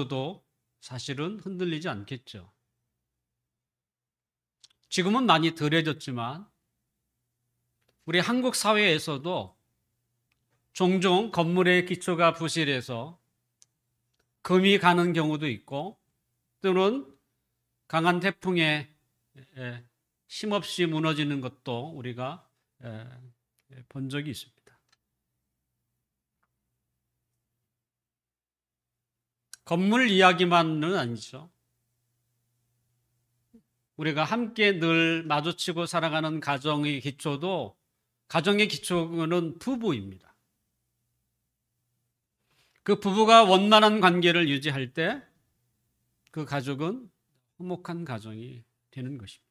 도 사실은 흔들리지 않겠죠. 지금은 많이 덜해졌지만 우리 한국 사회에서도 종종 건물의 기초가 부실해서 금이 가는 경우도 있고 또는 강한 태풍에 힘없이 무너지는 것도 우리가 본 적이 있습니다. 건물 이야기만은 아니죠. 우리가 함께 늘 마주치고 살아가는 가정의 기초도, 가정의 기초는 부부입니다. 그 부부가 원만한 관계를 유지할 때 그 가족은 화목한 가정이 되는 것입니다.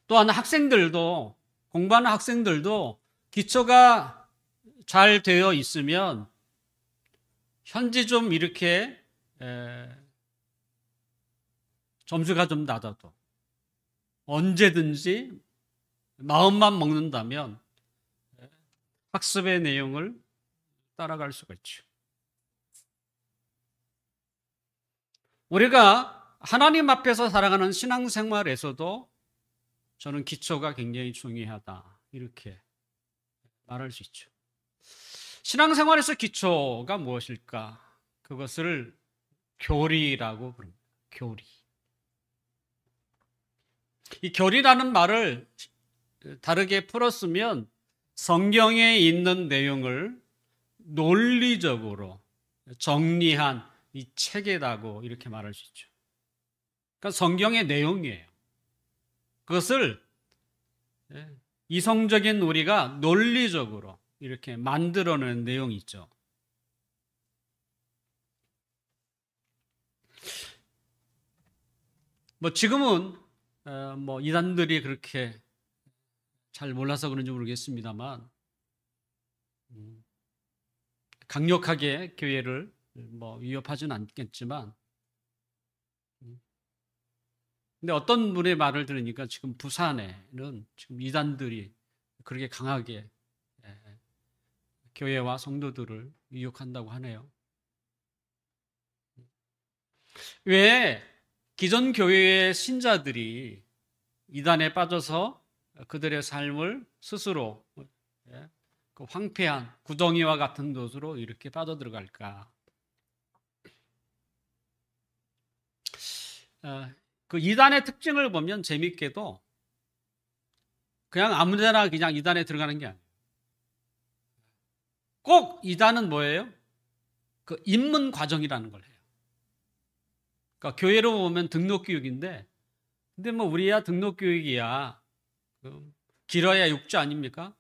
또한 학생들도, 공부하는 학생들도 기초가 잘 되어 있으면 현지 좀 이렇게 점수가 좀 낮아도 언제든지 마음만 먹는다면 학습의 내용을 따라갈 수가 있죠. 우리가 하나님 앞에서 살아가는 신앙생활에서도 저는 기초가 굉장히 중요하다, 이렇게 말할 수 있죠. 신앙생활에서 기초가 무엇일까? 그것을 교리라고 부릅니다. 교리. 이 교리라는 말을 다르게 풀었으면 성경에 있는 내용을 논리적으로 정리한 이 체계라고 이렇게 말할 수 있죠. 그러니까 성경의 내용이에요. 그것을 이성적인 우리가 논리적으로 이렇게 만들어낸 내용이 있죠. 지금은 이단들이 그렇게 잘 몰라서 그런지 모르겠습니다만 강력하게 교회를 위협하지는 않겠지만, 근데 어떤 분의 말을 들으니까 지금 부산에는 지금 이단들이 그렇게 강하게 교회와 성도들을 유혹한다고 하네요. 왜 기존 교회의 신자들이 이단에 빠져서 그들의 삶을 스스로 그 황폐한 구덩이와 같은 곳으로 이렇게 빠져들어갈까? 그 이단의 특징을 보면 재밌게도 그냥 아무데나 그냥 이단에 들어가는 게 아니에요. 꼭 이단은 뭐예요? 그 입문 과정이라는 걸 해요. 그러니까 교회로 보면 등록교육인데, 근데 우리야 등록교육이야 길어야 6주 아닙니까?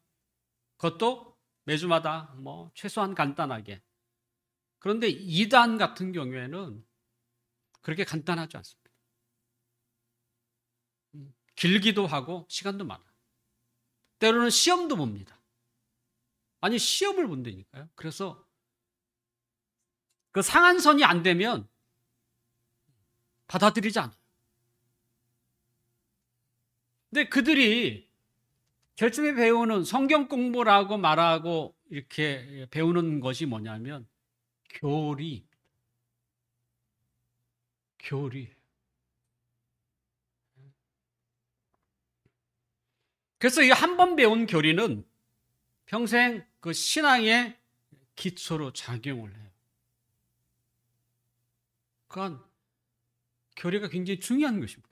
그것도 매주마다 최소한 간단하게. 그런데 이단 같은 경우에는 그렇게 간단하지 않습니다. 길기도 하고 시간도 많아요. 때로는 시험도 봅니다. 아니, 시험을 본다니까요. 그래서 그 상한선이 안 되면 받아들이지 않아요. 근데 그들이 제일 처음에 배우는 성경 공부라고 말하고 이렇게 배우는 것이 뭐냐면 교리. 그래서 이 한 번 배운 교리는 평생 그 신앙의 기초로 작용을 해요. 그러니까 교리가 굉장히 중요한 것입니다.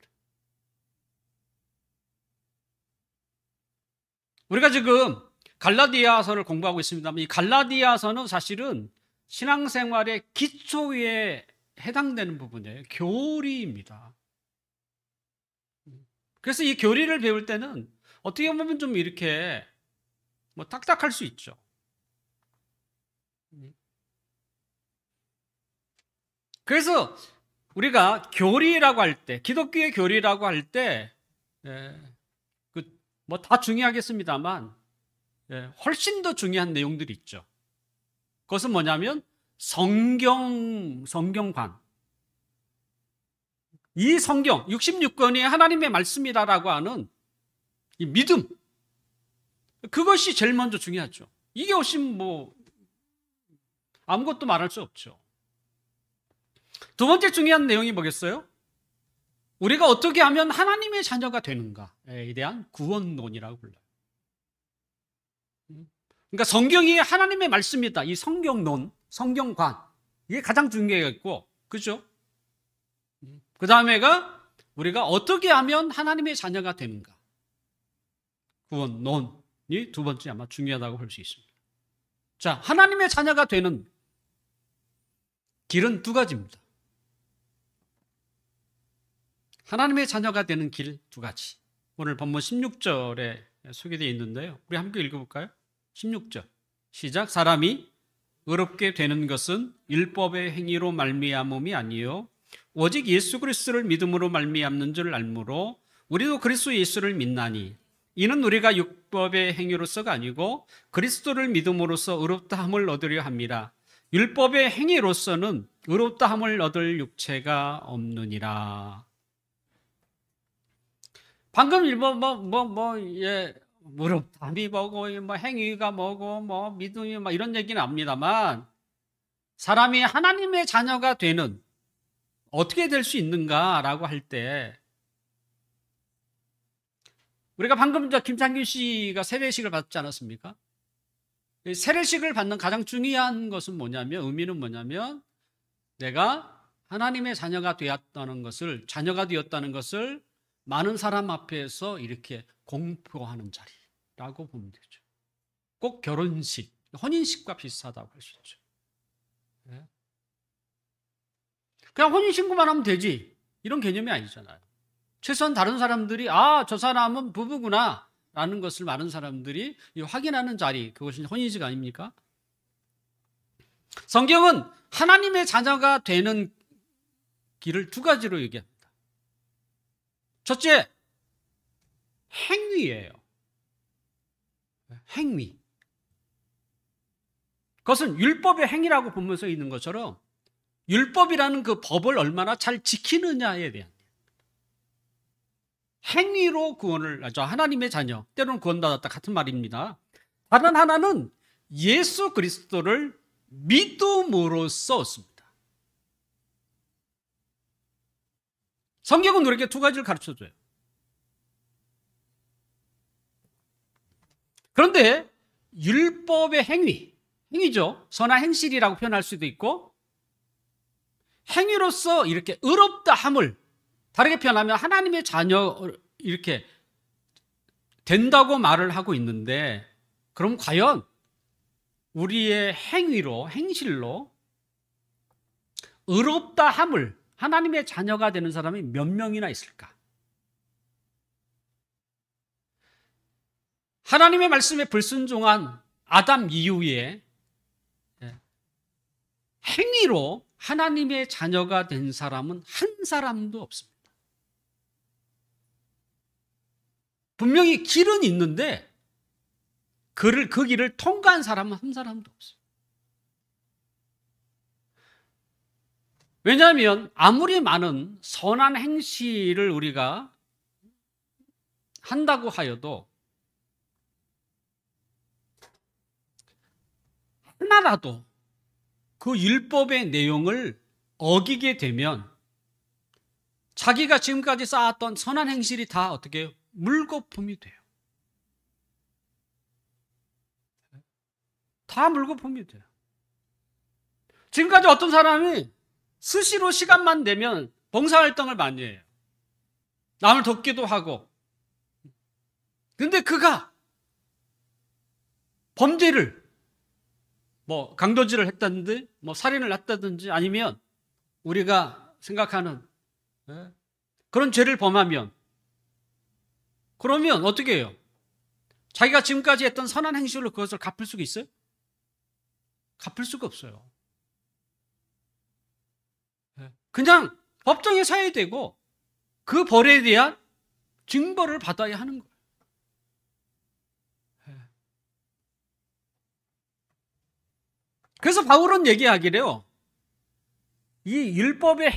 우리가 지금 갈라디아서를 공부하고 있습니다만 이 갈라디아서는 사실은 신앙생활의 기초에 해당되는 부분이에요. 교리입니다. 그래서 이 교리를 배울 때는 어떻게 보면 좀 이렇게 딱딱할 수 있죠. 그래서 우리가 교리라고 할 때, 기독교의 교리라고 할 때, 다 중요하겠습니다만, 훨씬 더 중요한 내용들이 있죠. 그것은 뭐냐면 성경관. 이 성경, 66권이 하나님의 말씀이다라고 하는 이 믿음, 그것이 제일 먼저 중요하죠. 이게 없이 아무것도 말할 수 없죠. 두 번째 중요한 내용이 뭐겠어요? 우리가 어떻게 하면 하나님의 자녀가 되는가에 대한 구원론이라고 불러요. 그러니까 성경이 하나님의 말씀이다. 이 성경론, 성경관, 이게 가장 중요하겠고, 그죠? 그 다음에가 우리가 어떻게 하면 하나님의 자녀가 되는가. 구원론이 두 번째 아마 중요하다고 볼 수 있습니다. 자, 하나님의 자녀가 되는 길은 두 가지입니다. 하나님의 자녀가 되는 길 두 가지. 오늘 본문 16절에 소개되어 있는데요. 우리 함께 읽어볼까요? 16절 시작. 사람이 의롭게 되는 것은 율법의 행위로 말미암음이 아니요 오직 예수 그리스도를 믿음으로 말미암는 줄 알므로 우리도 그리스도 예수를 믿나니 이는 우리가 율법의 행위로서가 아니고 그리스도를 믿음으로써 의롭다함을 얻으려 합니다. 율법의 행위로서는 의롭다함을 얻을 육체가 없느니라. 방금 의롭다함이 뭐고, 행위가 뭐고, 믿음이 이런 얘기는 압니다만, 사람이 하나님의 자녀가 되는, 어떻게 될 수 있는가라고 할 때, 우리가 방금 김창규 씨가 세례식을 받지 않았습니까? 세례식을 받는 가장 중요한 것은 뭐냐면, 의미는 뭐냐면, 내가 하나님의 자녀가 되었다는 것을 많은 사람 앞에서 이렇게 공표하는 자리라고 보면 되죠. 꼭 결혼식, 혼인식과 비슷하다고 할 수 있죠. 그냥 혼인신고만 하면 되지, 이런 개념이 아니잖아요. 최소한 다른 사람들이 저 사람은 부부구나 라는 것을 많은 사람들이 확인하는 자리, 그것이 혼인식 아닙니까? 성경은 하나님의 자녀가 되는 길을 두 가지로 얘기합니다. 첫째, 행위예요. 행위. 그것은 율법의 행위라고 보면서 있는 것처럼 율법이라는 그 법을 얼마나 잘 지키느냐에 대한 행위로 구원을 하죠. 하나님의 자녀, 때로는 구원받았다 같은 말입니다. 다른 하나는 예수 그리스도를 믿음으로써 얻습니다. 성경은 우리에게 두 가지를 가르쳐줘요. 그런데 율법의 행위죠. 선한 행실이라고 표현할 수도 있고, 행위로서 이렇게 의롭다함을, 다르게 표현하면 하나님의 자녀 이렇게 된다고 말을 하고 있는데, 그럼 과연 우리의 행실로 의롭다함을, 하나님의 자녀가 되는 사람이 몇 명이나 있을까? 하나님의 말씀에 불순종한 아담 이후에 행위로 하나님의 자녀가 된 사람은 한 사람도 없습니다. 분명히 길은 있는데 그 길을 통과한 사람은 한 사람도 없어요. 왜냐하면 아무리 많은 선한 행실을 우리가 한다고 하여도 하나라도 그 율법의 내용을 어기게 되면 자기가 지금까지 쌓았던 선한 행실이 다 어떻게 물거품이 돼요. 다 물거품이 돼요. 지금까지 어떤 사람이 수시로 시간만 되면 봉사활동을 많이 해요. 남을 돕기도 하고. 근데 그가 범죄를 강도질을 했다든지 살인을 했다든지 아니면 우리가 생각하는 그런 죄를 범하면, 그러면 어떻게 해요? 자기가 지금까지 했던 선한 행실로 그것을 갚을 수가 있어요? 갚을 수가 없어요. 그냥 법정에 서야 되고 그 벌에 대한 징벌을 받아야 하는 거예요. 그래서 바울은 얘기하기래요. 이 율법의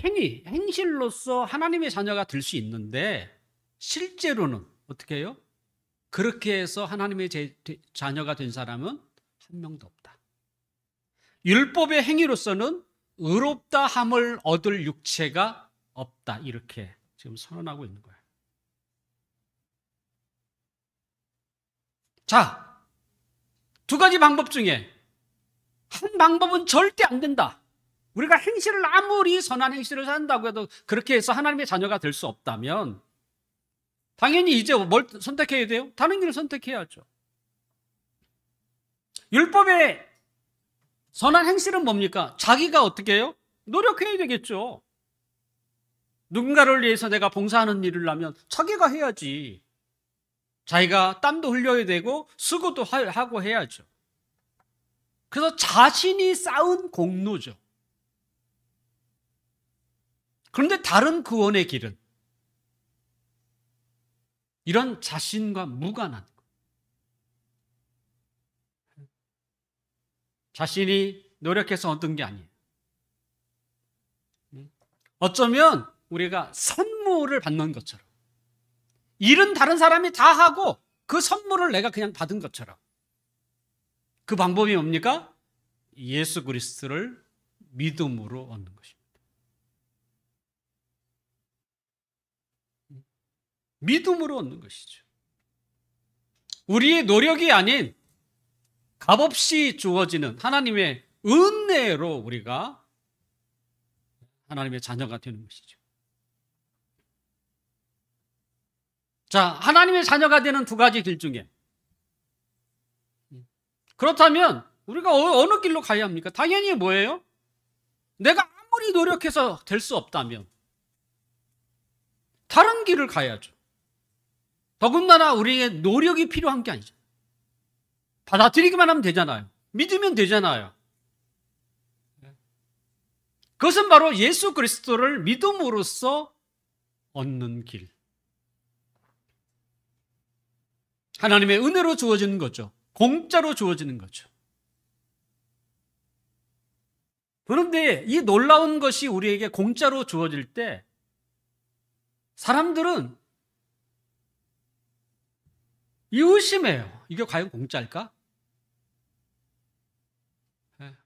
행실로서 하나님의 자녀가 될 수 있는데 실제로는 어떻게 해요? 그렇게 해서 하나님의 자녀가 된 사람은 한 명도 없다. 율법의 행위로서는 의롭다 함을 얻을 육체가 없다. 이렇게 지금 선언하고 있는 거예요. 자, 두 가지 방법 중에 한 방법은 절대 안 된다. 우리가 행실을 아무리 선한 행실을 한다고 해도 그렇게 해서 하나님의 자녀가 될 수 없다면 당연히 이제 뭘 선택해야 돼요? 다른 길을 선택해야죠. 율법의 선한 행실은 뭡니까? 자기가 어떻게 해요? 노력해야 되겠죠. 누군가를 위해서 내가 봉사하는 일을 하면 자기가 해야지. 자기가 땀도 흘려야 되고 수고도 하고 해야죠. 그래서 자신이 쌓은 공로죠. 그런데 다른 구원의 길은 이런 자신과 무관한 것. 자신이 노력해서 얻은 게 아니에요. 어쩌면 우리가 선물을 받는 것처럼, 일은 다른 사람이 다 하고 그 선물을 내가 그냥 받은 것처럼. 그 방법이 뭡니까? 예수 그리스도를 믿음으로 얻는 것입니다. 믿음으로 얻는 것이죠. 우리의 노력이 아닌 값없이 주어지는 하나님의 은혜로 우리가 하나님의 자녀가 되는 것이죠. 자, 하나님의 자녀가 되는 두 가지 길 중에, 그렇다면 우리가 어느 길로 가야 합니까? 당연히 뭐예요? 내가 아무리 노력해서 될 수 없다면 다른 길을 가야죠. 더군다나 우리의 노력이 필요한 게 아니죠. 받아들이기만 하면 되잖아요. 믿으면 되잖아요. 그것은 바로 예수 그리스도를 믿음으로써 얻는 길. 하나님의 은혜로 주어지는 거죠. 공짜로 주어지는 거죠. 그런데 이 놀라운 것이 우리에게 공짜로 주어질 때 사람들은 의심해요. 이게 과연 공짜일까?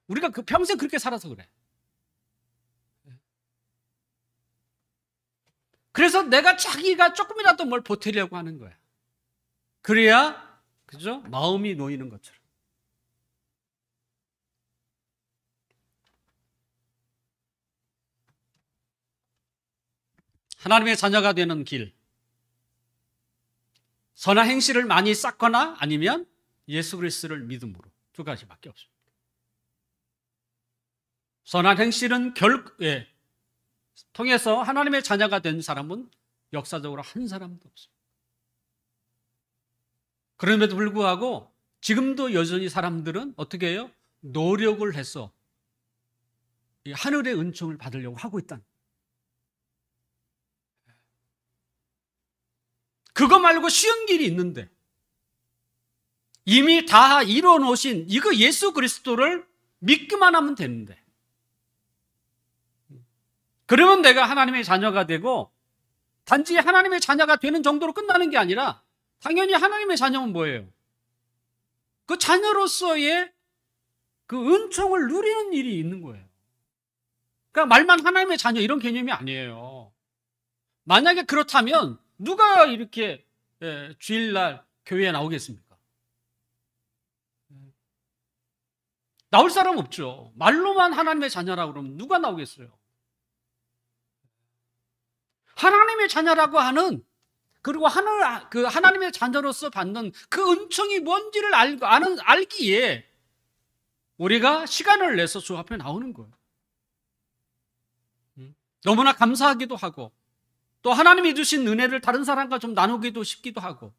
우리가 평생 그렇게 살아서 그래. 그래서 내가 자기가 조금이라도 뭘 보태려고 하는 거야. 그래야, 그죠? 마음이 놓이는 것처럼. 하나님의 자녀가 되는 길. 선한 행실을 많이 쌓거나 아니면 예수 그리스도를 믿음으로. 두 가지밖에 없습니다. 선한 행실은 통해서 하나님의 자녀가 된 사람은 역사적으로 한 사람도 없습니다. 그럼에도 불구하고 지금도 여전히 사람들은 어떻게 해요? 노력을 해서 하늘의 은총을 받으려고 하고 있다는. 그거 말고 쉬운 길이 있는데 이미 다 이루어 놓으신 이거 예수 그리스도를 믿기만 하면 되는데, 그러면 내가 하나님의 자녀가 되고 단지 하나님의 자녀가 되는 정도로 끝나는 게 아니라 당연히 하나님의 자녀는 뭐예요? 그 자녀로서의 그 은총을 누리는 일이 있는 거예요. 그러니까 말만 하나님의 자녀 이런 개념이 아니에요. 만약에 그렇다면 누가 이렇게 주일날 교회에 나오겠습니까? 나올 사람 없죠. 말로만 하나님의 자녀라고 그러면 누가 나오겠어요? 하나님의 자녀라고 하는, 그리고 하나님의 자녀로서 받는 그 은총이 뭔지를 알기에 우리가 시간을 내서 주 앞에 나오는 거예요. 너무나 감사하기도 하고, 또 하나님이 주신 은혜를 다른 사람과 좀 나누기도 싶기도 하고,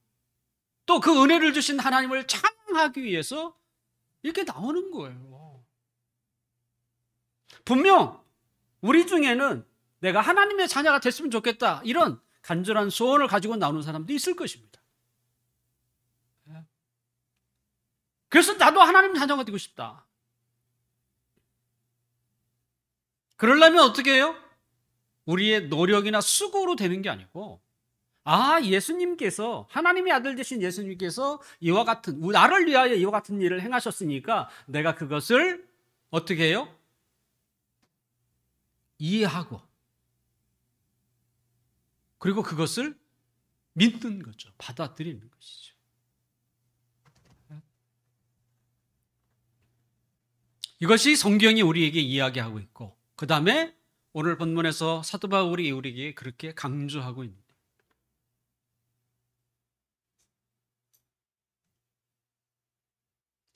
또 그 은혜를 주신 하나님을 찬양하기 위해서 이렇게 나오는 거예요. 분명 우리 중에는 내가 하나님의 자녀가 됐으면 좋겠다 이런 간절한 소원을 가지고 나오는 사람도 있을 것입니다. 그래서 나도 하나님 자녀가 되고 싶다. 그러려면 어떻게 해요? 우리의 노력이나 수고로 되는 게 아니고, 예수님께서, 하나님의 아들 되신 예수님께서 이와 같은, 나를 위하여 이와 같은 일을 행하셨으니까 내가 그것을 어떻게 해요? 이해하고 그리고 그것을 믿는 거죠. 받아들이는 것이죠. 이것이 성경이 우리에게 이야기하고 있고 그 다음에 오늘 본문에서 사도 바울이 우리에게 그렇게 강조하고 있는 거예요.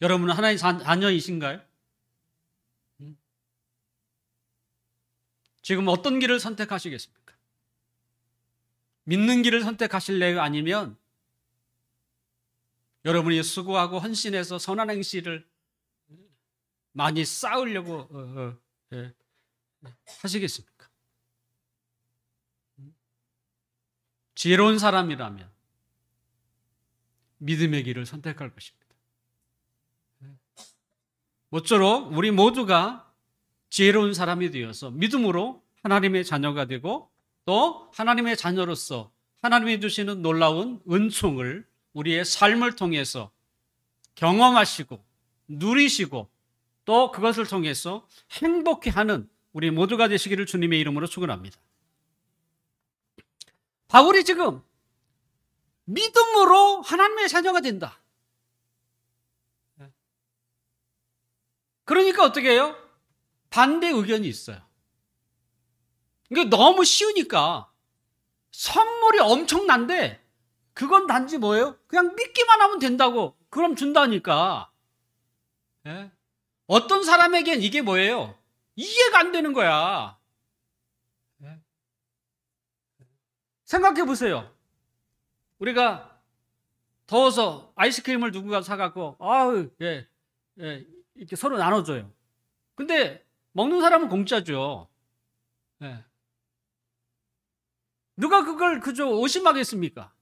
여러분은 하나님의 자녀이신가요? 지금 어떤 길을 선택하시겠습니까? 믿는 길을 선택하실래요? 아니면 여러분이 수고하고 헌신해서 선한 행실을 많이 쌓으려고 하시겠습니까? 지혜로운 사람이라면 믿음의 길을 선택할 것입니다. 모쪼록 우리 모두가 지혜로운 사람이 되어서 믿음으로 하나님의 자녀가 되고 또 하나님의 자녀로서 하나님이 주시는 놀라운 은총을 우리의 삶을 통해서 경험하시고 누리시고 또 그것을 통해서 행복해하는 우리 모두가 되시기를 주님의 이름으로 축원합니다. 바울이 지금 믿음으로 하나님의 자녀가 된다. 그러니까 어떻게 해요? 반대 의견이 있어요. 이게 너무 쉬우니까 선물이 엄청난데 그건 단지 뭐예요? 그냥 믿기만 하면 된다고 그럼 준다니까. 예? 어떤 사람에겐 이게 뭐예요? 이해가 안 되는 거야. 예? 생각해 보세요. 우리가 더워서 아이스크림을 누군가 사갖고 이렇게 서로 나눠줘요. 근데 먹는 사람은 공짜죠. 예. 누가 그걸 그저 의심하겠습니까?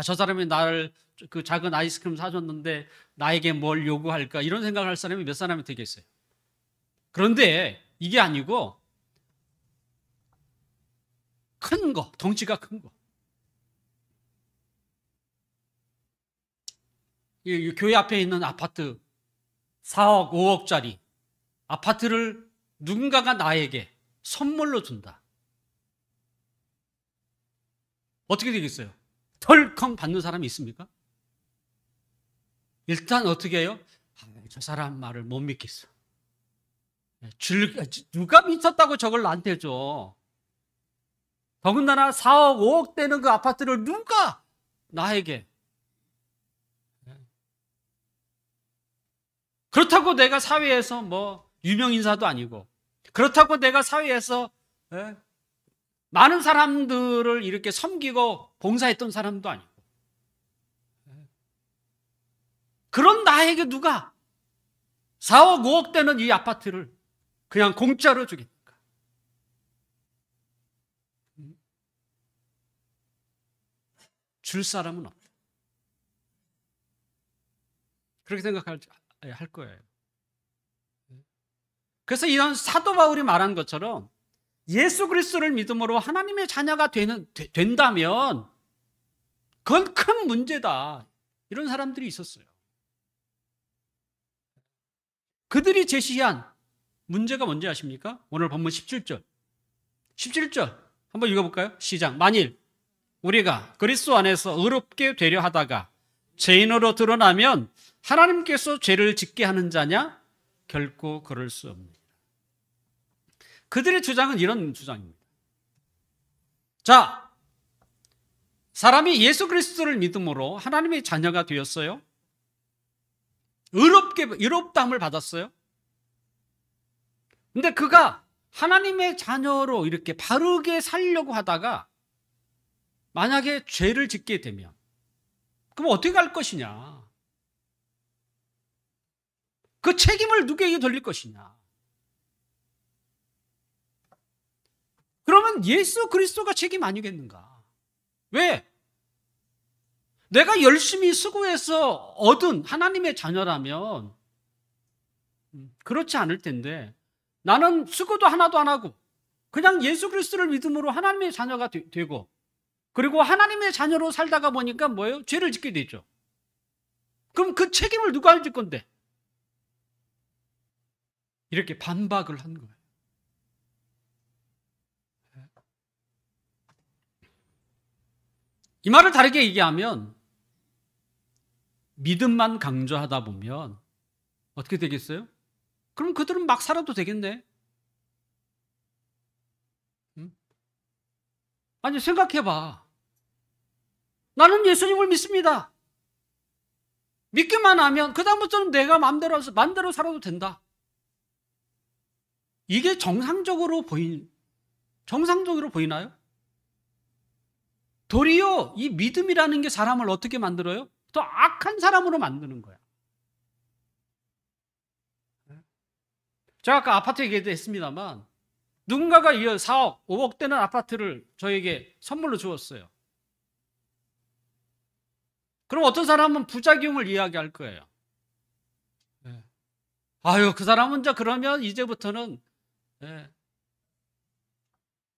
저 사람이 나를 그 작은 아이스크림 사줬는데 나에게 뭘 요구할까? 이런 생각을 할 사람이 몇 사람이 되겠어요. 그런데 이게 아니고 큰 거, 덩치가 큰 거. 이 교회 앞에 있는 아파트 4억, 5억짜리 아파트를 누군가가 나에게 선물로 준다. 어떻게 되겠어요? 덜컹 받는 사람이 있습니까? 일단 어떻게 해요? 저 사람 말을 못 믿겠어. 누가 미쳤다고 저걸 나한테 줘? 더군다나 4억, 5억 되는 그 아파트를 누가 나에게? 그렇다고 내가 사회에서 뭐 유명 인사도 아니고 그렇다고 내가 사회에서 많은 사람들을 이렇게 섬기고 봉사했던 사람도 아니고 그런 나에게 누가 4억, 5억 되는 이 아파트를 그냥 공짜로 주겠습니까? 줄 사람은 없다. 그렇게 생각할 거예요. 그래서 이런 사도 바울이 말한 것처럼 예수 그리스도를 믿음으로 하나님의 자녀가 된다면 그건 큰 문제다. 이런 사람들이 있었어요. 그들이 제시한 문제가 뭔지 아십니까? 오늘 본문 17절. 17절 한번 읽어볼까요? 시작. 만일 우리가 그리스도 안에서 의롭게 되려 하다가 죄인으로 드러나면 하나님께서 죄를 짓게 하는 자냐? 결코 그럴 수 없습니다. 그들의 주장은 이런 주장입니다. 자, 사람이 예수 그리스도를 믿음으로 하나님의 자녀가 되었어요. 의롭다함을 받았어요. 근데 그가 하나님의 자녀로 이렇게 바르게 살려고 하다가 만약에 죄를 짓게 되면 그럼 어떻게 할 것이냐? 그 책임을 누구에게 돌릴 것이냐? 그러면 예수 그리스도가 책임 아니겠는가? 왜? 내가 열심히 수고해서 얻은 하나님의 자녀라면 그렇지 않을 텐데 나는 수고도 하나도 안 하고 그냥 예수 그리스도를 믿음으로 하나님의 자녀가 되고 그리고 하나님의 자녀로 살다가 보니까 뭐예요? 죄를 짓게 되죠. 그럼 그 책임을 누가 질 건데? 이렇게 반박을 한 거예요. 이 말을 다르게 얘기하면 믿음만 강조하다 보면 어떻게 되겠어요? 그럼 그들은 막 살아도 되겠네. 아니, 생각해봐. 나는 예수님을 믿습니다. 믿기만 하면 그다음부터는 내가 마음대로 살아도 된다. 이게 정상적으로 보이나요? 도리어 이 믿음이라는 게 사람을 어떻게 만들어요? 더 악한 사람으로 만드는 거야. 제가 아까 아파트 얘기도 했습니다만 누군가가 4억, 5억 되는 아파트를 저에게 선물로 주었어요. 그럼 어떤 사람은 부작용을 이야기할 거예요. 아유, 그 사람은 그러면 이제부터는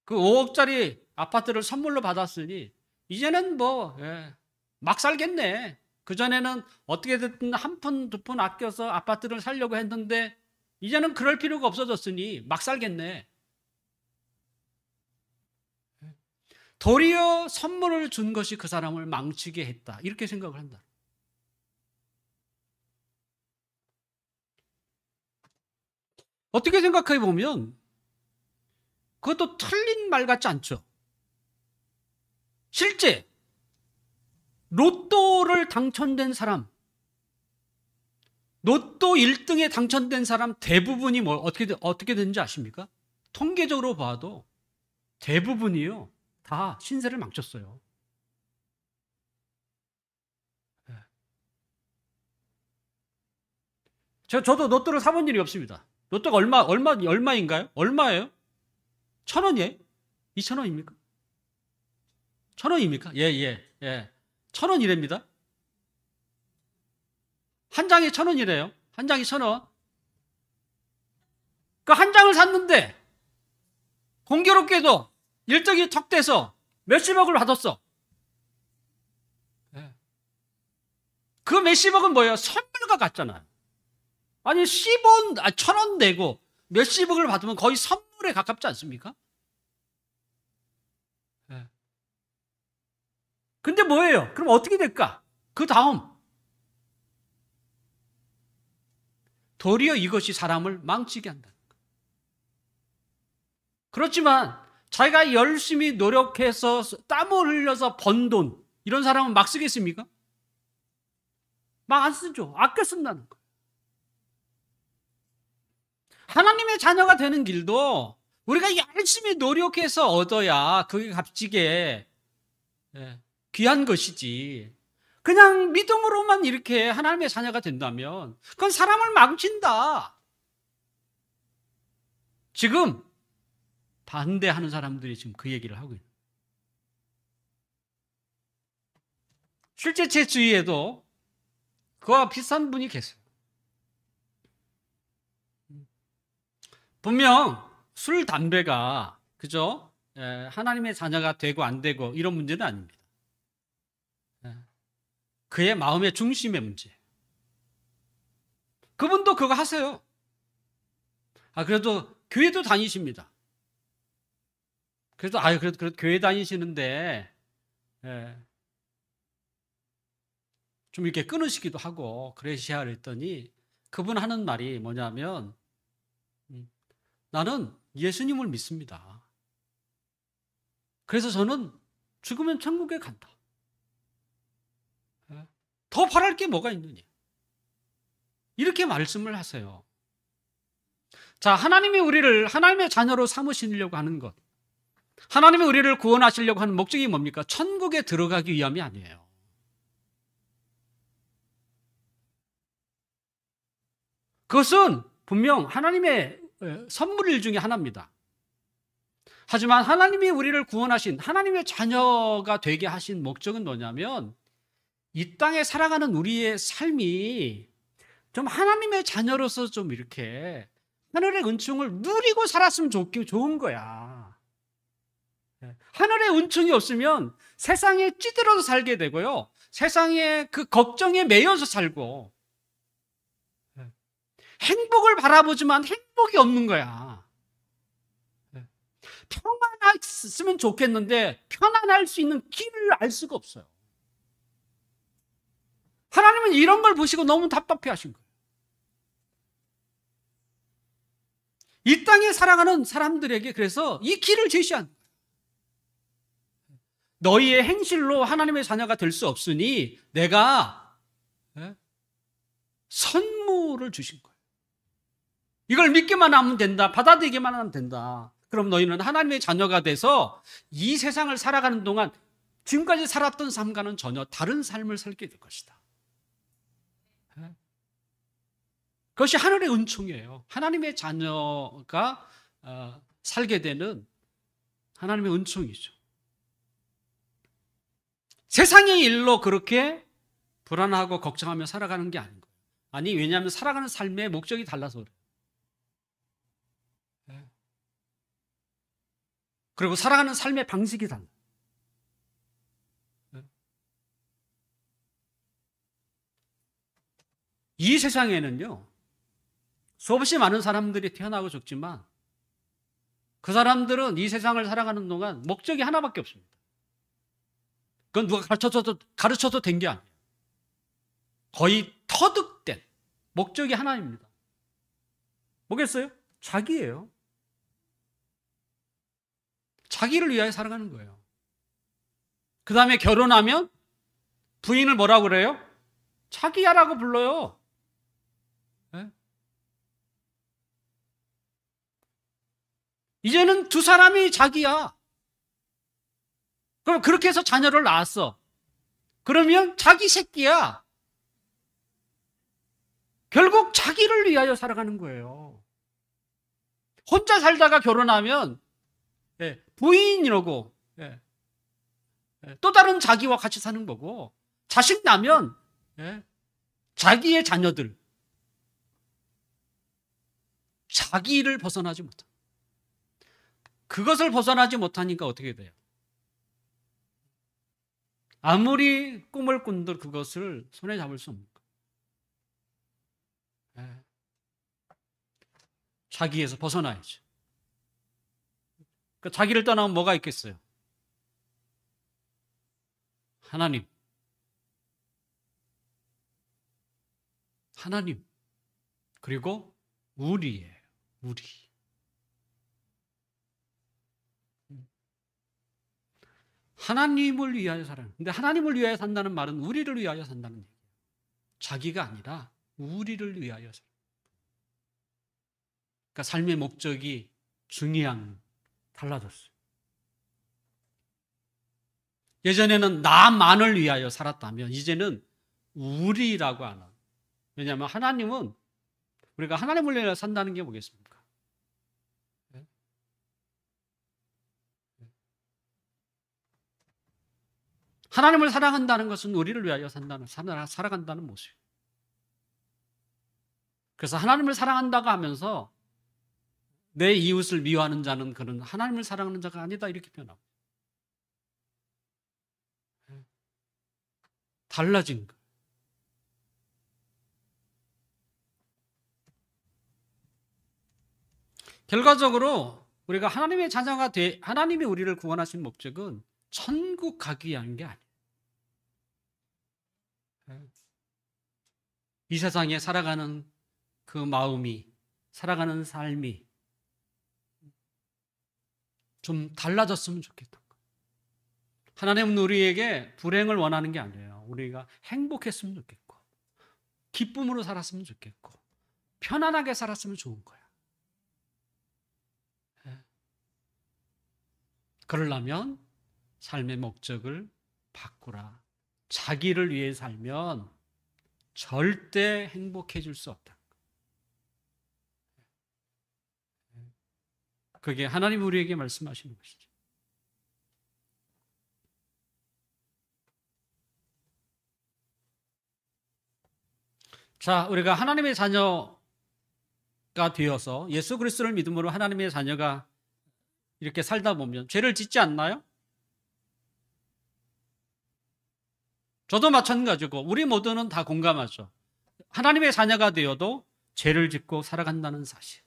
그 5억짜리 아파트를 선물로 받았으니 이제는 막 살겠네. 그전에는 어떻게든 한 푼, 두 푼 아껴서 아파트를 살려고 했는데 이제는 그럴 필요가 없어졌으니 막 살겠네. 도리어 선물을 준 것이 그 사람을 망치게 했다. 이렇게 생각을 한다. 어떻게 생각해 보면 그것도 틀린 말 같지 않죠? 실제 로또를 당첨된 사람, 로또 1등에 당첨된 사람 대부분이 어떻게 되는지 아십니까? 통계적으로 봐도 대부분이요, 다 신세를 망쳤어요. 저도 로또를 사본 일이 없습니다. 로또가 얼마인가요? 얼마예요? 1,000원이에요? 2,000원입니까? 1,000원입니까? 예. 1,000원이랍니다. 한 장에 1,000원이래요. 한 장이 1,000원. 그 한 장을 샀는데 공교롭게도 1등이 턱 돼서 몇십억을 받았어. 그 몇십억은 뭐예요? 선물과 같잖아요. 아니 10원, 1,000원 내고 몇십억을 받으면 거의 선물에 가깝지 않습니까? 근데 뭐예요? 그럼 어떻게 될까? 그 다음 도리어 이것이 사람을 망치게 한다. 그렇지만 자기가 열심히 노력해서 땀을 흘려서 번 돈, 이런 사람은 막 쓰겠습니까? 막 안 쓰죠. 아껴 쓴다는 거예요. 하나님의 자녀가 되는 길도 우리가 열심히 노력해서 얻어야 그게 값지게 귀한 것이지, 그냥 믿음으로만 이렇게 하나님의 자녀가 된다면 그건 사람을 망친다. 지금 반대하는 사람들이 지금 그 얘기를 하고 있는. 실제 제 주위에도 그와 비슷한 분이 계세요. 분명 술, 담배가 그죠? 하나님의 자녀가 되고 안 되고 이런 문제는 아닙니다. 그의 마음의 중심의 문제. 그분도 그거 하세요. 그래도 교회도 다니십니다. 그래도 교회 다니시는데 좀 이렇게 끊으시기도 하고 그러셔야 했더니 그분 하는 말이 뭐냐면, 나는 예수님을 믿습니다. 그래서 저는 죽으면 천국에 간다. 더 바랄 게 뭐가 있느냐. 이렇게 말씀을 하세요. 자, 하나님이 우리를 하나님의 자녀로 삼으시려고 하는 것, 하나님이 우리를 구원하시려고 하는 목적이 뭡니까? 천국에 들어가기 위함이 아니에요. 그것은 분명 하나님의 선물 중에 하나입니다. 하지만 하나님이 우리를 구원하신, 하나님의 자녀가 되게 하신 목적은 뭐냐면, 이 땅에 살아가는 우리의 삶이 좀 하나님의 자녀로서 좀 이렇게 하늘의 은총을 누리고 살았으면 좋은 거야. 하늘의 은총이 없으면 세상에 찌들어서 살게 되고요, 세상에 그 걱정에 매여서 살고, 행복을 바라보지만 행복이 없는 거야. 평안했으면 좋겠는데 편안할 수 있는 길을 알 수가 없어요. 하나님은 이런 걸 보시고 너무 답답해 하신 거예요. 이 땅에 살아가는 사람들에게 그래서 이 길을 제시한 거예요. 너희의 행실로 하나님의 자녀가 될 수 없으니 내가 선물을 주신 거예요. 이걸 믿기만 하면 된다. 받아들이기만 하면 된다. 그럼 너희는 하나님의 자녀가 돼서 이 세상을 살아가는 동안 지금까지 살았던 삶과는 전혀 다른 삶을 살게 될 것이다. 그것이 하늘의 은총이에요. 하나님의 자녀가 살게 되는 하나님의 은총이죠. 세상의 일로 그렇게 불안하고 걱정하며 살아가는 게 아닌 거예요. 아니, 왜냐하면 살아가는 삶의 목적이 달라서 그래요. 그리고 살아가는 삶의 방식이 달라요. 이 세상에는요, 수없이 많은 사람들이 태어나고 죽지만 그 사람들은 이 세상을 살아가는 동안 목적이 하나밖에 없습니다. 그건 누가 가르쳐도 된 게 아니에요. 거의 터득된 목적이 하나입니다. 뭐겠어요? 자기예요. 자기를 위하여 살아가는 거예요. 그 다음에 결혼하면 부인을 뭐라고 그래요? 자기야라고 불러요. 네? 이제는 두 사람이 자기야. 그럼 그렇게 해서 자녀를 낳았어. 그러면 자기 새끼야. 결국 자기를 위하여 살아가는 거예요. 혼자 살다가 결혼하면 부인이라고 또 다른 자기와 같이 사는 거고, 자식 나면 자기의 자녀들, 자기를 벗어나지 못한, 그것을 벗어나지 못하니까 어떻게 돼요? 아무리 꿈을 꾼들 그것을 손에 잡을 수 없는 거예요. 자기에서 벗어나야죠. 그러니까 자기를 떠나면 뭐가 있겠어요? 하나님. 그리고 우리예요. 우리. 하나님을 위하여 살아요. 근데 하나님을 위하여 산다는 말은 우리를 위하여 산다는 얘기예요. 자기가 아니라 우리를 위하여 살아요. 그러니까 삶의 목적이 달라졌어요. 예전에는 나만을 위하여 살았다면 이제는 우리라고 하는. 왜냐하면 하나님은, 우리가 하나님을 위하여 산다는 게 뭐겠습니까? 하나님을 사랑한다는 것은 우리를 위하여 살아간다는 모습이에요. 그래서 하나님을 사랑한다고 하면서 내 이웃을 미워하는 자는 그는 하나님을 사랑하는 자가 아니다, 이렇게 표현하고. 달라진 거. 결과적으로 우리가 하나님의 자녀가 하나님이 우리를 구원하신 목적은 천국 가기 위한 게 아니에요. 이 세상에 살아가는 그 마음이, 살아가는 삶이 좀 달라졌으면 좋겠다. 하나님은 우리에게 불행을 원하는 게 아니에요. 우리가 행복했으면 좋겠고, 기쁨으로 살았으면 좋겠고, 편안하게 살았으면 좋은 거야. 그러려면 삶의 목적을 바꾸라. 자기를 위해 살면 절대 행복해질 수 없다. 그게 하나님 우리에게 말씀하시는 것이죠. 자, 우리가 하나님의 자녀가 되어서 예수 그리스도를 믿음으로 하나님의 자녀가 이렇게 살다 보면 죄를 짓지 않나요? 저도 마찬가지고 우리 모두는 다 공감하죠. 하나님의 자녀가 되어도 죄를 짓고 살아간다는 사실.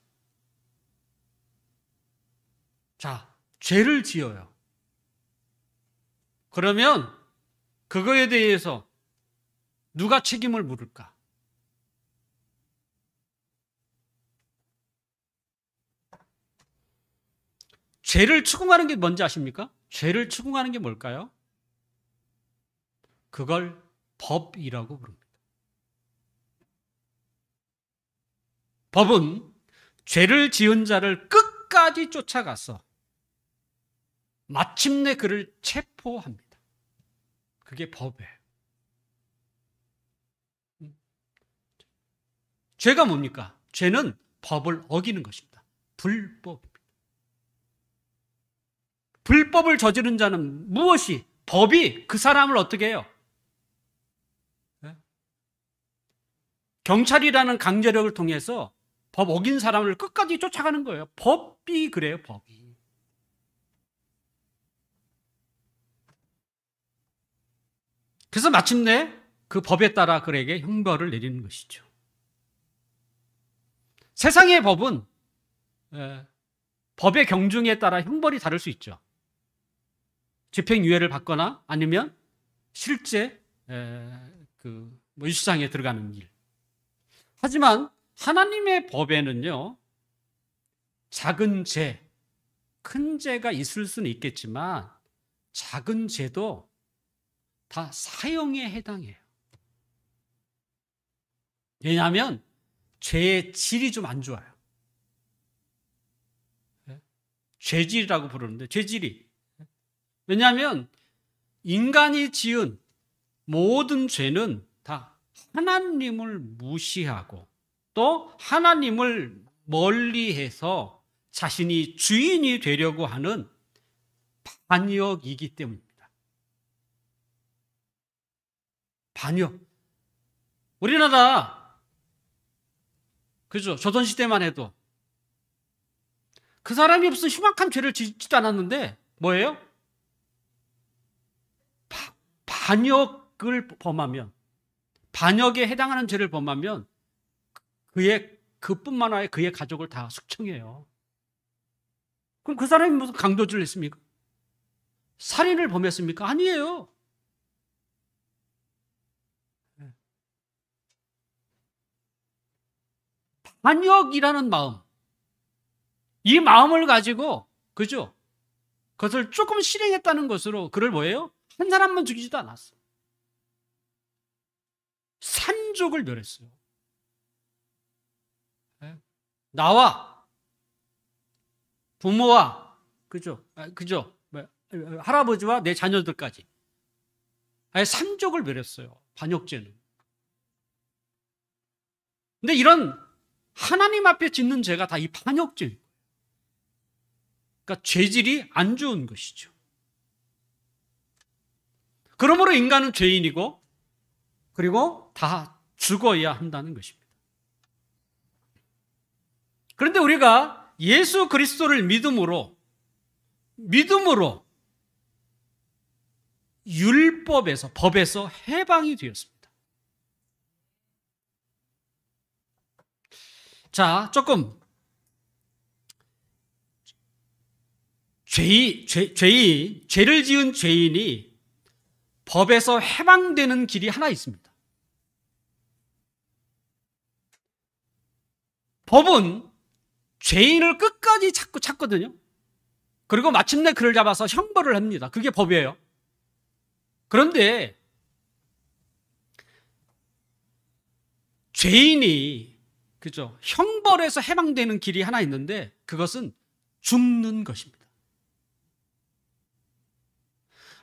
자, 죄를 지어요. 그러면 그거에 대해서 누가 책임을 물을까? 죄를 추궁하는 게 뭔지 아십니까? 죄를 추궁하는 게 뭘까요? 그걸 법이라고 부릅니다. 법은 죄를 지은 자를 끝까지 쫓아가서 마침내 그를 체포합니다. 그게 법이에요. 죄가 뭡니까? 죄는 법을 어기는 것입니다. 불법입니다. 불법을 저지른 자는 무엇이? 법이 그 사람을 어떻게 해요? 경찰이라는 강제력을 통해서 법 어긴 사람을 끝까지 쫓아가는 거예요. 법이 그래요, 법이. 그래서 마침내 그 법에 따라 그에게 형벌을 내리는 것이죠. 세상의 법은 법의 경중에 따라 형벌이 다를 수 있죠. 집행유예를 받거나 아니면 실제 유치장에 들어가는 일. 하지만 하나님의 법에는요, 작은 죄, 큰 죄가 있을 수는 있겠지만 작은 죄도 다 사형에 해당해요. 왜냐하면 죄의 질이 좀 안 좋아요. 죄질이라고 부르는데 죄질이. 왜냐하면 인간이 지은 모든 죄는 다 하나님을 무시하고 또 하나님을 멀리해서 자신이 주인이 되려고 하는 반역이기 때문입니다. 반역. 우리나라 그죠? 조선시대만 해도 그 사람이 무슨 흉악한 죄를 짓지도 않았는데 뭐예요? 반역을 범하면, 반역에 해당하는 죄를 범하면 그뿐만 아니라 그의 가족을 다 숙청해요. 그럼 그 사람이 무슨 강도질을 했습니까? 살인을 범했습니까? 아니에요. 반역이라는 마음, 이 마음을 가지고, 그죠? 그것을 조금 실행했다는 것으로 그를 뭐예요? 한 사람만 죽이지도 않았어. 산족을 멸했어요. 나와 부모와 그죠? 할아버지와 내 자녀들까지 아예 산족을 멸했어요. 반역죄는. 근데 이런 하나님 앞에 짓는 죄가 다 이 반역죄예요. 그러니까 죄질이 안 좋은 것이죠. 그러므로 인간은 죄인이고 그리고 다 죽어야 한다는 것입니다. 그런데 우리가 예수 그리스도를 믿음으로 율법에서, 법에서 해방이 되었습니다. 자, 조금 죄를 지은 죄인이 법에서 해방되는 길이 하나 있습니다. 법은 죄인을 끝까지 찾거든요. 그리고 마침내 그를 잡아서 형벌을 합니다. 그게 법이에요. 그런데 죄인이 그죠? 형벌에서 해방되는 길이 하나 있는데 그것은 죽는 것입니다.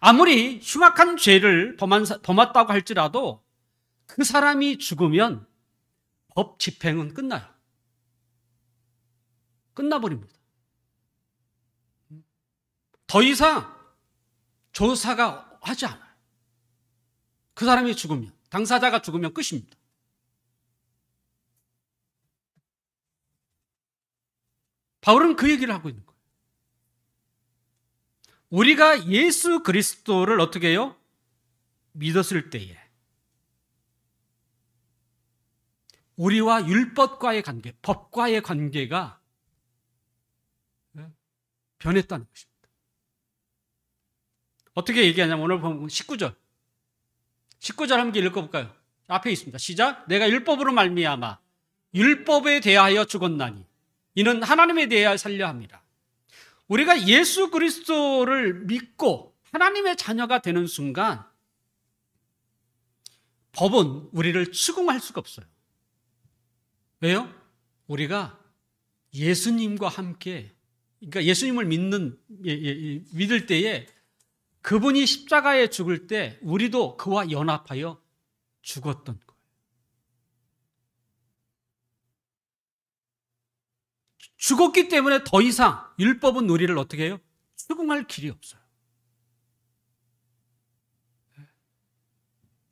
아무리 흉악한 죄를 범했다고 할지라도 그 사람이 죽으면 법 집행은 끝나요. 끝나버립니다. 더 이상 조사가 하지 않아요. 그 사람이 죽으면, 당사자가 죽으면 끝입니다. 바울은 그 얘기를 하고 있는 거예요. 우리가 예수 그리스도를 어떻게 해요? 믿었을 때에 우리와 율법과의 관계, 법과의 관계가 변했다는 것입니다. 어떻게 얘기하냐면 오늘 보면 19절. 19절 함께 읽어볼까요? 앞에 있습니다. 시작. 내가 율법으로 말미암아 율법에 대하여 죽었나니 이는 하나님에 대하여 살려 합니다. 우리가 예수 그리스도를 믿고 하나님의 자녀가 되는 순간 법은 우리를 추궁할 수가 없어요. 왜요? 우리가 예수님과 함께, 그러니까 예수님을 믿을 때에 그분이 십자가에 죽을 때 우리도 그와 연합하여 죽었던 거예요. 죽었기 때문에 더 이상 율법은 우리를 어떻게 해요? 추궁할 길이 없어요.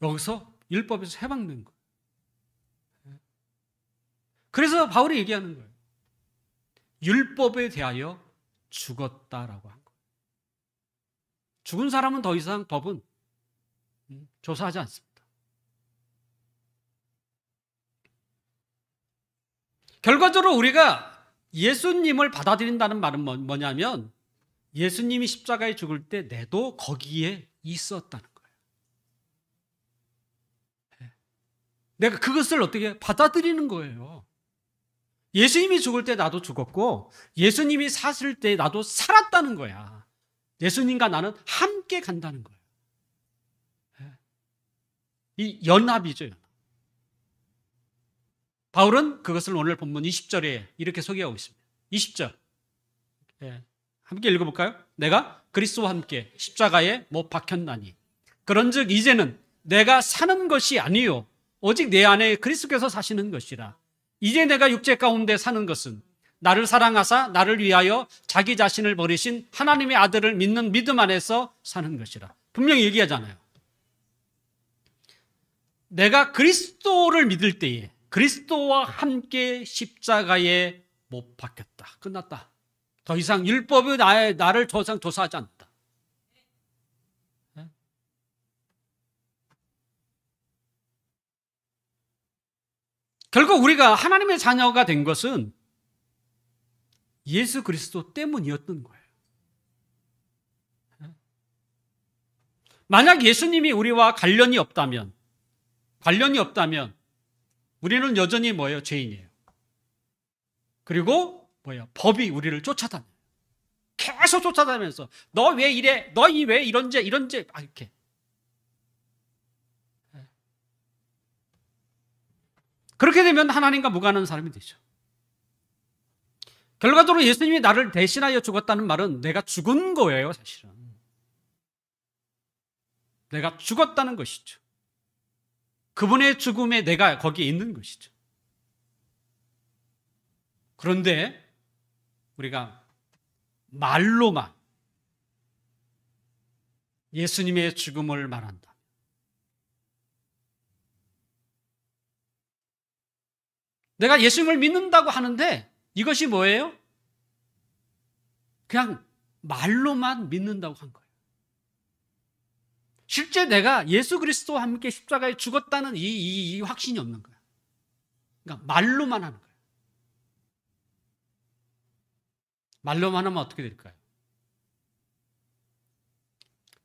여기서 율법에서 해방된 거예요. 그래서 바울이 얘기하는 거예요. 율법에 대하여 죽었다라고 한 거예요. 죽은 사람은 더 이상 법은 조사하지 않습니다. 결과적으로 우리가 예수님을 받아들인다는 말은 뭐냐면 예수님이 십자가에 죽을 때 내도 거기에 있었다는 거예요. 내가 그것을 어떻게 받아들이는 거예요. 예수님이 죽을 때 나도 죽었고 예수님이 사실 때 나도 살았다는 거야. 예수님과 나는 함께 간다는 거예요. 이 연합이죠. 연합. 바울은 그것을 오늘 본문 20절에 이렇게 소개하고 있습니다. 20절 함께 읽어볼까요? 내가 그리스도와 함께 십자가에 못 박혔나니 그런즉 이제는 내가 사는 것이 아니요 오직 내 안에 그리스도께서 사시는 것이라. 이제 내가 육체 가운데 사는 것은 나를 사랑하사 나를 위하여 자기 자신을 버리신 하나님의 아들을 믿는 믿음 안에서 사는 것이라. 분명히 얘기하잖아요. 내가 그리스도를 믿을 때에 그리스도와 함께 십자가에 못 박혔다. 끝났다. 더 이상 율법이 나를 더 이상 조사하지 않는다. 결국 우리가 하나님의 자녀가 된 것은 예수 그리스도 때문이었던 거예요. 만약 예수님이 우리와 관련이 없다면 우리는 여전히 뭐예요? 죄인이에요. 그리고 뭐예요? 법이 우리를 쫓아다녀요. 계속 쫓아다니면서 너 왜 이래? 너 왜 이런 죄 이렇게. 그렇게 되면 하나님과 무관한 사람이 되죠. 결과적으로 예수님이 나를 대신하여 죽었다는 말은 내가 죽은 거예요, 사실은. 내가 죽었다는 것이죠. 그분의 죽음에 내가 거기에 있는 것이죠. 그런데 우리가 말로만 예수님의 죽음을 말한다. 내가 예수님을 믿는다고 하는데 이것이 뭐예요? 그냥 말로만 믿는다고 한 거예요. 실제 내가 예수 그리스도와 함께 십자가에 죽었다는 이 확신이 없는 거예요. 그러니까 말로만 하는 거예요. 말로만 하면 어떻게 될까요?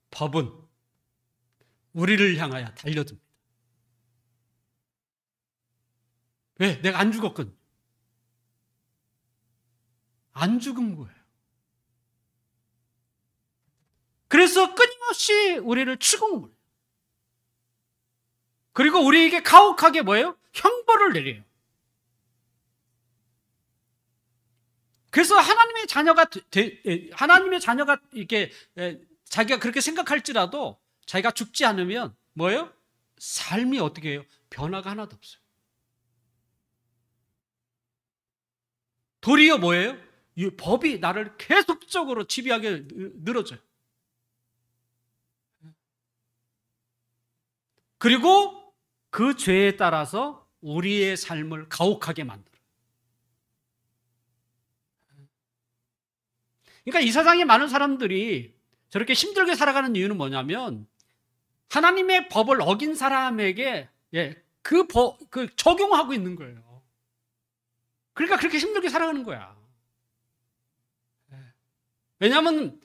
법은 우리를 향하여 달려듭니다. 왜? 내가 안 죽었거든. 안 죽은 거예요. 그래서 끊임없이 우리를 추궁을 해요. 그리고 우리에게 가혹하게 뭐예요? 형벌을 내려요. 그래서 하나님의 자녀가 이렇게 자기가 그렇게 생각할지라도 자기가 죽지 않으면 뭐예요? 삶이 어떻게 해요? 변화가 하나도 없어요. 도리어 뭐예요? 이 법이 나를 계속적으로 지배하게 늘어져요. 그리고 그 죄에 따라서 우리의 삶을 가혹하게 만들어요. 그러니까 이 세상에 많은 사람들이 저렇게 힘들게 살아가는 이유는 뭐냐면 하나님의 법을 어긴 사람에게 그 적용하고 있는 거예요. 그러니까 그렇게 힘들게 살아가는 거야. 왜냐하면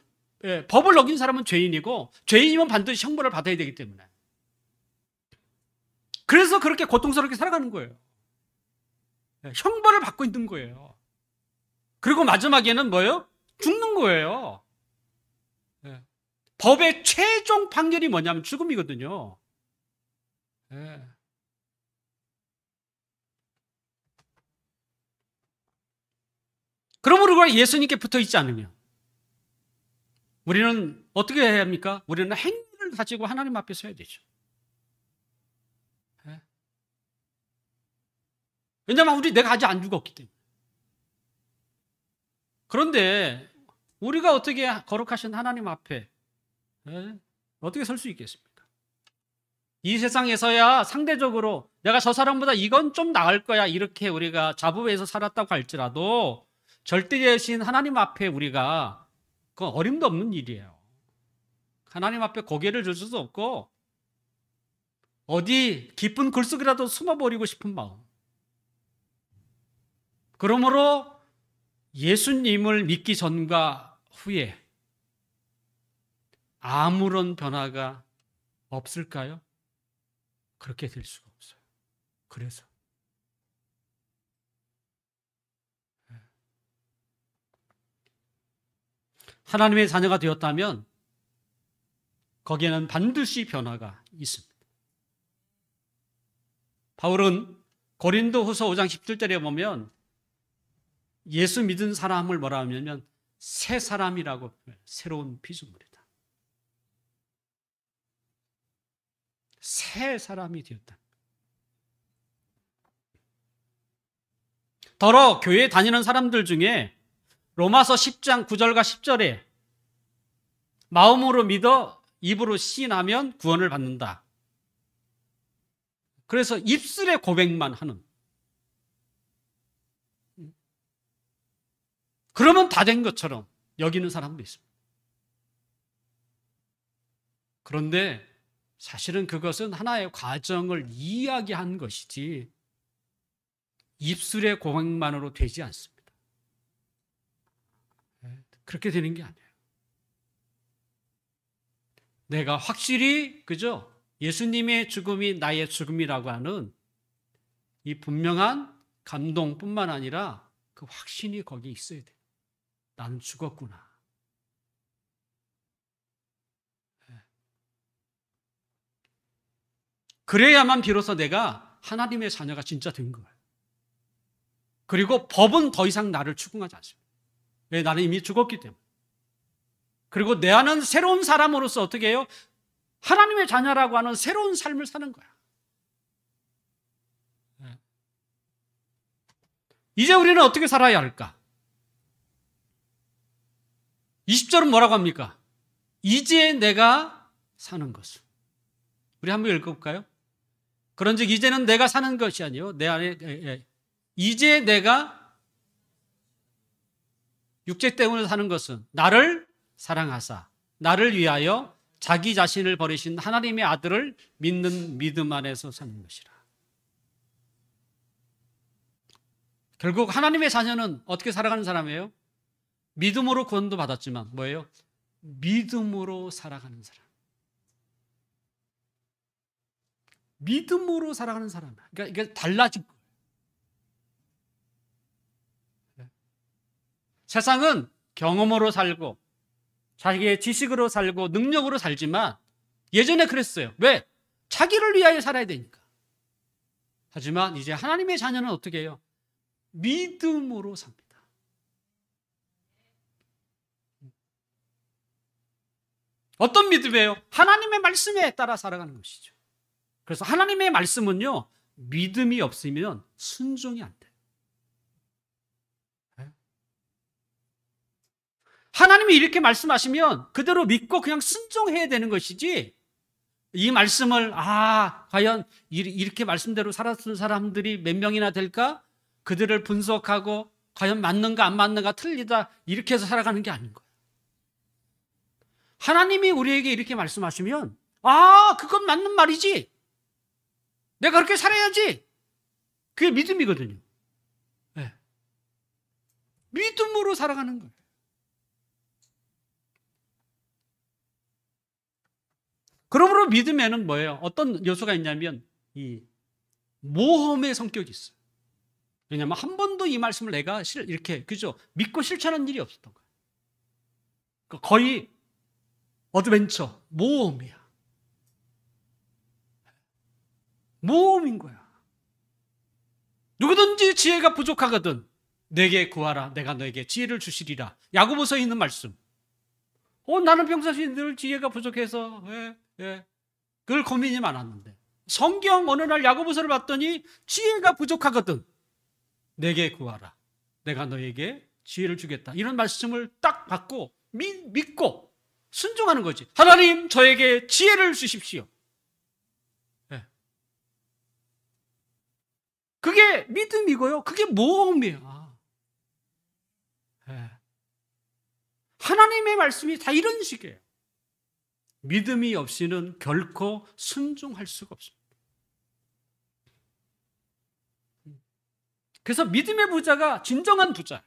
법을 어긴 사람은 죄인이고 죄인이면 반드시 형벌을 받아야 되기 때문에. 그래서 그렇게 고통스럽게 살아가는 거예요. 형벌을 받고 있는 거예요. 그리고 마지막에는 뭐예요? 죽는 거예요. 법의 최종 판결이 뭐냐면 죽음이거든요. 그러므로 우리가 예수님께 붙어 있지 않으면 우리는 어떻게 해야 합니까? 우리는 행위를 가지고 하나님 앞에 서야 되죠. 왜냐하면 내가 아직 안 죽었기 때문에. 그런데 우리가 어떻게 거룩하신 하나님 앞에 어떻게 설 수 있겠습니까? 이 세상에서야 상대적으로 내가 저 사람보다 이건 좀 나을 거야 이렇게 우리가 자부해서 살았다고 할지라도 절대되신 하나님 앞에 우리가 그건 어림도 없는 일이에요. 하나님 앞에 고개를 들 수도 없고 어디 깊은 글속이라도 숨어버리고 싶은 마음. 그러므로 예수님을 믿기 전과 후에 아무런 변화가 없을까요? 그렇게 될 수가 없어요. 그래서 하나님의 자녀가 되었다면 거기에는 반드시 변화가 있습니다. 바울은 고린도후서 5장 17절에 보면 예수 믿은 사람을 뭐라 하냐면 새 사람이라고 표현해요. 새로운 피조물이다. 새 사람이 되었다. 더러 교회 다니는 사람들 중에 로마서 10장 9절과 10절에 마음으로 믿어 입으로 시인하면 구원을 받는다. 그래서 입술에 고백만 하는. 그러면 다 된 것처럼 여기는 사람도 있습니다. 그런데 사실은 그것은 하나의 과정을 이야기한 것이지 입술의 고백만으로 되지 않습니다. 그렇게 되는 게 아니에요. 내가 확실히 그죠? 예수님의 죽음이 나의 죽음이라고 하는 이 분명한 감동뿐만 아니라 그 확신이 거기 있어야 돼요. 나는 죽었구나. 그래야만 비로소 내가 하나님의 자녀가 진짜 된 거예요. 그리고 법은 더 이상 나를 추궁하지 않습니다. 왜? 나는 이미 죽었기 때문에. 그리고 내 안은 새로운 사람으로서 어떻게 해요? 하나님의 자녀라고 하는 새로운 삶을 사는 거야. 이제 우리는 어떻게 살아야 할까? 20절은 뭐라고 합니까? 이제 내가 사는 것은. 우리 한번 읽어볼까요? 그런즉 이제는 내가 사는 것이 아니요 내 안에 이제 내가 육체 때문에 사는 것은 나를 사랑하사 나를 위하여 자기 자신을 버리신 하나님의 아들을 믿는 믿음 안에서 사는 것이라. 결국 하나님의 자녀는 어떻게 살아가는 사람이에요? 믿음으로 구원도 받았지만 뭐예요? 믿음으로 살아가는 사람. 믿음으로 살아가는 사람. 그러니까 이게 달라진 거예요. 세상은 경험으로 살고 자기의 지식으로 살고 능력으로 살지만 예전에 그랬어요. 왜? 자기를 위하여 살아야 되니까. 하지만 이제 하나님의 자녀는 어떻게 해요? 믿음으로 삽니다. 어떤 믿음이에요? 하나님의 말씀에 따라 살아가는 것이죠. 그래서 하나님의 말씀은요, 믿음이 없으면 순종이 안 돼요. 하나님이 이렇게 말씀하시면 그대로 믿고 그냥 순종해야 되는 것이지, 이 말씀을 과연 이렇게 말씀대로 살았던 사람들이 몇 명이나 될까? 그들을 분석하고 과연 맞는가 안 맞는가 틀리다 이렇게 해서 살아가는 게 아닌 거예요. 하나님이 우리에게 이렇게 말씀하시면 그건 맞는 말이지. 내가 그렇게 살아야지. 그게 믿음이거든요. 네. 믿음으로 살아가는 거예요. 그러므로 믿음에는 뭐예요? 어떤 요소가 있냐면 이 모험의 성격이 있어요. 왜냐하면 한 번도 이 말씀을 내가 이렇게 그죠? 믿고 실천한 일이 없었던 거예요. 거의 어드벤처, 모험이야. 모험인 거야. 누구든지 지혜가 부족하거든 내게 구하라. 내가 너에게 지혜를 주시리라. 야고보서에 있는 말씀. 나는 평상시에 늘 지혜가 부족해서 그걸 고민이 많았는데 성경 어느 날 야고보서를 봤더니 지혜가 부족하거든 내게 구하라. 내가 너에게 지혜를 주겠다. 이런 말씀을 딱 받고 믿고 순종하는 거지. 하나님 저에게 지혜를 주십시오. 그게 믿음이고요. 그게 모험이야. 하나님의 말씀이 다 이런 식이에요. 믿음이 없이는 결코 순종할 수가 없습니다. 그래서 믿음의 부자가 진정한 부자.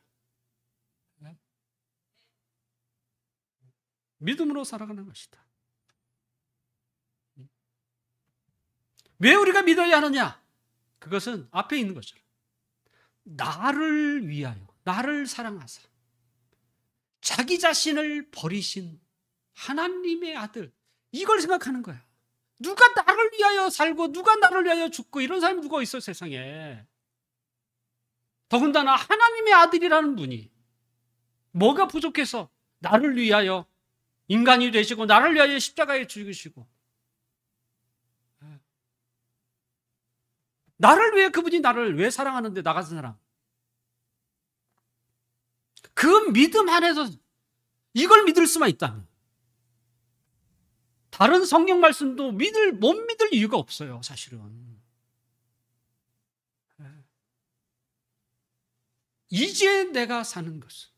믿음으로 살아가는 것이다. 왜 우리가 믿어야 하느냐? 그것은 앞에 있는 것처럼 나를 위하여, 나를 사랑하사 자기 자신을 버리신 하나님의 아들, 이걸 생각하는 거야. 누가 나를 위하여 살고 누가 나를 위하여 죽고 이런 사람이 누가 있어 세상에. 더군다나 하나님의 아들이라는 분이 뭐가 부족해서 나를 위하여 인간이 되시고 나를 위하여 십자가에 죽으시고 나를 위해 그분이 나를 왜 사랑하는데 나 같은 사람. 그 믿음 안에서 이걸 믿을 수만 있다면 다른 성경 말씀도 못 믿을 이유가 없어요. 사실은. 이제 내가 사는 것은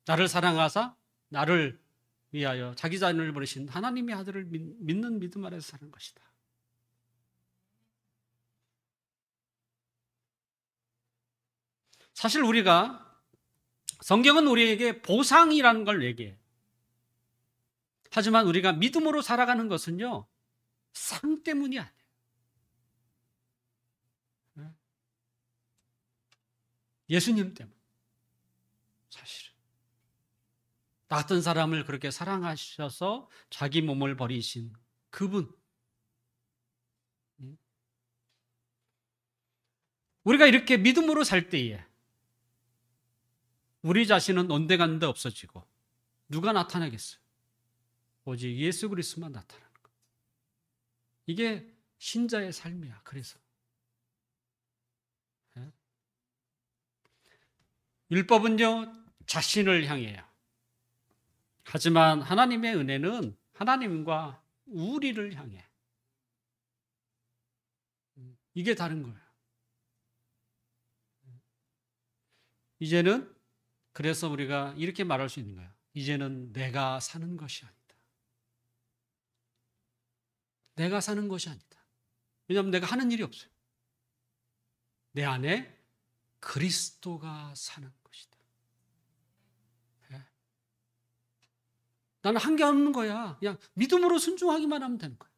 나를 사랑하사 나를 위하여 자기 자신을 버리신 하나님의 아들을 믿는 믿음 아래서 사는 것이다. 사실 우리가 성경은 우리에게 보상이라는 걸 얘기해요. 하지만 우리가 믿음으로 살아가는 것은요, 상 때문이 아니에요. 예수님 때문. 사실은. 나 같은 사람을 그렇게 사랑하셔서 자기 몸을 버리신 그분. 우리가 이렇게 믿음으로 살 때에 우리 자신은 온데간데 없어지고 누가 나타나겠어요? 오직 예수 그리스도만 나타나는 거. 이게 신자의 삶이야. 그래서 율법은요 자신을 향해요. 하지만 하나님의 은혜는 하나님과 우리를 향해. 이게 다른 거예요. 이제는 그래서 우리가 이렇게 말할 수 있는 거예요. 이제는 내가 사는 것이 아니다. 내가 사는 것이 아니다. 왜냐하면 내가 하는 일이 없어요. 내 안에 그리스도가 사는 것이다. 나는 한 게 없는 거야. 그냥 믿음으로 순종하기만 하면 되는 거야.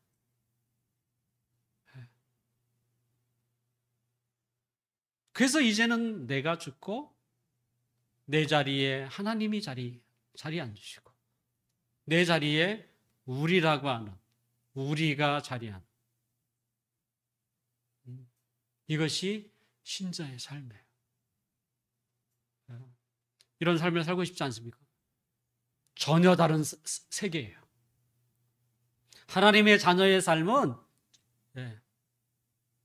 그래서 이제는 내가 죽고 내 자리에 하나님이 자리에 앉으시고 내 자리에 우리라고 하는 우리가 자리하는 이것이 신자의 삶이에요. 이런 삶을 살고 싶지 않습니까? 전혀 다른 세계예요. 하나님의 자녀의 삶은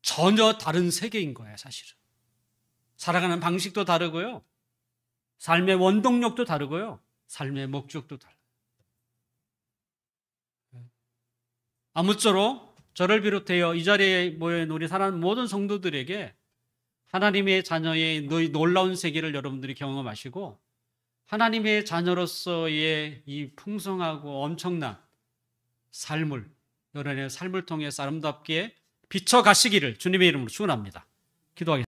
전혀 다른 세계인 거예요. 사실은. 살아가는 방식도 다르고요. 삶의 원동력도 다르고요. 삶의 목적도 달라요. 아무쪼록 저를 비롯하여 이 자리에 모여있는 우리 사랑하는 모든 성도들에게 하나님의 자녀의 놀라운 세계를 여러분들이 경험하시고 하나님의 자녀로서의 이 풍성하고 엄청난 삶을 여러분의 삶을 통해서 아름답게 비춰가시기를 주님의 이름으로 축원합니다. 기도하겠습니다.